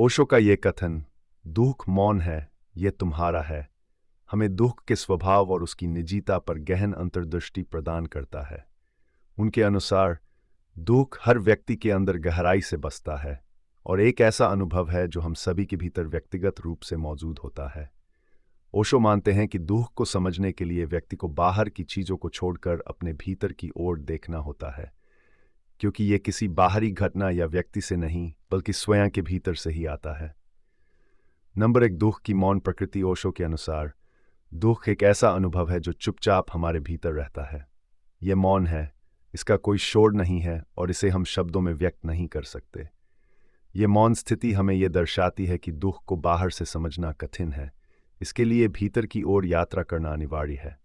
ओशो का ये कथन, दुख मौन है, ये तुम्हारा है, हमें दुख के स्वभाव और उसकी निजीता पर गहन अंतर्दृष्टि प्रदान करता है। उनके अनुसार दुख हर व्यक्ति के अंदर गहराई से बसता है और एक ऐसा अनुभव है जो हम सभी के भीतर व्यक्तिगत रूप से मौजूद होता है। ओशो मानते हैं कि दुख को समझने के लिए व्यक्ति को बाहर की चीजों को छोड़कर अपने भीतर की ओर देखना होता है, क्योंकि ये किसी बाहरी घटना या व्यक्ति से नहीं बल्कि स्वयं के भीतर से ही आता है। नंबर 1, दुख की मौन प्रकृति। ओशो के अनुसार दुख एक ऐसा अनुभव है जो चुपचाप हमारे भीतर रहता है। यह मौन है, इसका कोई शोर नहीं है और इसे हम शब्दों में व्यक्त नहीं कर सकते। ये मौन स्थिति हमें यह दर्शाती है कि दुख को बाहर से समझना कठिन है, इसके लिए भीतर की ओर यात्रा करना अनिवार्य है।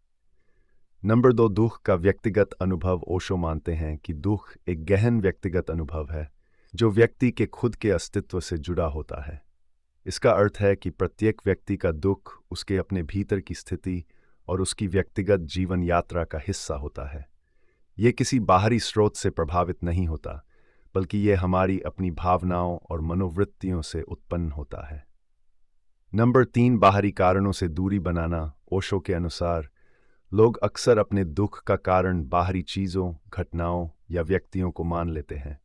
नंबर 2, दुख का व्यक्तिगत अनुभव। ओशो मानते हैं कि दुख एक गहन व्यक्तिगत अनुभव है जो व्यक्ति के खुद के अस्तित्व से जुड़ा होता है। इसका अर्थ है कि प्रत्येक व्यक्ति का दुख उसके अपने भीतर की स्थिति और उसकी व्यक्तिगत जीवन यात्रा का हिस्सा होता है। यह किसी बाहरी स्रोत से प्रभावित नहीं होता, बल्कि यह हमारी अपनी भावनाओं और मनोवृत्तियों से उत्पन्न होता है। नंबर 3, बाहरी कारणों से दूरी बनाना। ओशो के अनुसार लोग अक्सर अपने दुख का कारण बाहरी चीज़ों, घटनाओं या व्यक्तियों को मान लेते हैं,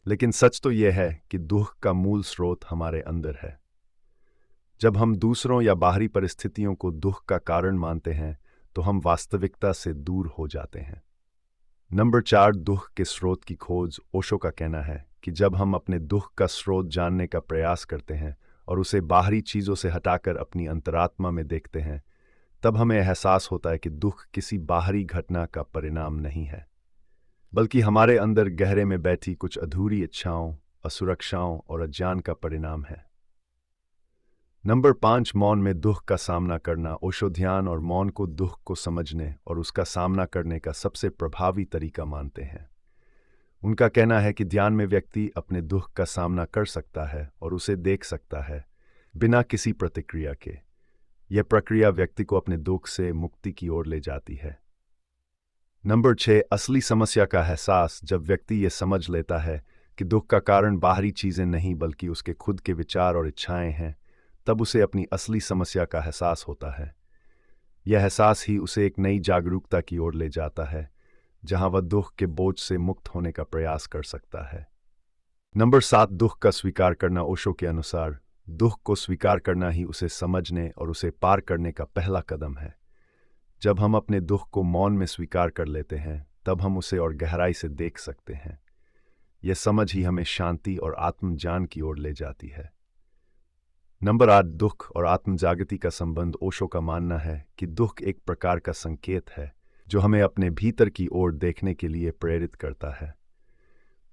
लेकिन सच तो यह है कि दुख का मूल स्रोत हमारे अंदर है। जब हम दूसरों या बाहरी परिस्थितियों को दुख का कारण मानते हैं तो हम वास्तविकता से दूर हो जाते हैं। नंबर 4, दुख के स्रोत की खोज। ओशो का कहना है कि जब हम अपने दुख का स्रोत जानने का प्रयास करते हैं और उसे बाहरी चीज़ों से हटाकर अपनी अंतरात्मा में देखते हैं, तब हमें एहसास होता है कि दुख किसी बाहरी घटना का परिणाम नहीं है, बल्कि हमारे अंदर गहरे में बैठी कुछ अधूरी इच्छाओं, असुरक्षाओं और अज्ञान का परिणाम है। नंबर 5, मौन में दुख का सामना करना। ओशो ध्यान और मौन को दुख को समझने और उसका सामना करने का सबसे प्रभावी तरीका मानते हैं। उनका कहना है कि ध्यान में व्यक्ति अपने दुख का सामना कर सकता है और उसे देख सकता है बिना किसी प्रतिक्रिया के। यह प्रक्रिया व्यक्ति को अपने दुख से मुक्ति की ओर ले जाती है। नंबर 6, असली समस्या का एहसास। जब व्यक्ति ये समझ लेता है कि दुख का कारण बाहरी चीज़ें नहीं बल्कि उसके खुद के विचार और इच्छाएं हैं, तब उसे अपनी असली समस्या का एहसास होता है। यह एहसास ही उसे एक नई जागरूकता की ओर ले जाता है, जहां वह दुख के बोझ से मुक्त होने का प्रयास कर सकता है। नंबर 7, दुख का स्वीकार करना। ओशो के अनुसार दुख को स्वीकार करना ही उसे समझने और उसे पार करने का पहला कदम है। जब हम अपने दुख को मौन में स्वीकार कर लेते हैं, तब हम उसे और गहराई से देख सकते हैं। यह समझ ही हमें शांति और आत्मज्ञान की ओर ले जाती है। नंबर 8, दुख और आत्मजागृति का संबंध। ओशो का मानना है कि दुख एक प्रकार का संकेत है जो हमें अपने भीतर की ओर देखने के लिए प्रेरित करता है।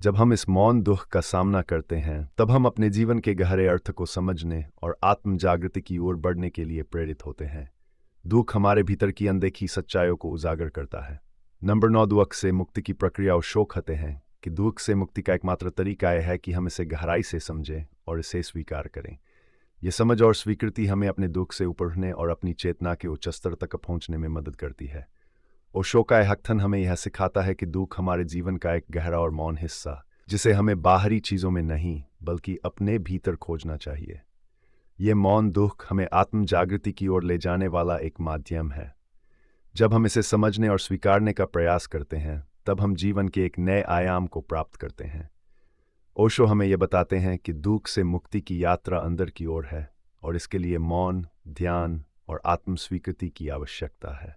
जब हम इस मौन दुख का सामना करते हैं, तब हम अपने जीवन के गहरे अर्थ को समझने और आत्मजागृति की ओर बढ़ने के लिए प्रेरित होते हैं। दुख हमारे भीतर की अनदेखी सच्चाइयों को उजागर करता है। नंबर 9, दुख से मुक्ति की प्रक्रिया। ओशो कहते हैं कि दुख से मुक्ति का एकमात्र तरीका यह है कि हम इसे गहराई से समझें और इसे स्वीकार करें। यह समझ और स्वीकृति हमें अपने दुख से उबरने और अपनी चेतना के उच्च स्तर तक पहुंचने में मदद करती है। ओशो का यह कथन हमें यह सिखाता है कि दुख हमारे जीवन का एक गहरा और मौन हिस्सा, जिसे हमें बाहरी चीज़ों में नहीं बल्कि अपने भीतर खोजना चाहिए। यह मौन दुख हमें आत्मजागृति की ओर ले जाने वाला एक माध्यम है। जब हम इसे समझने और स्वीकारने का प्रयास करते हैं, तब हम जीवन के एक नए आयाम को प्राप्त करते हैं। ओशो हमें यह बताते हैं कि दुख से मुक्ति की यात्रा अंदर की ओर है और इसके लिए मौन, ध्यान और आत्मस्वीकृति की आवश्यकता है।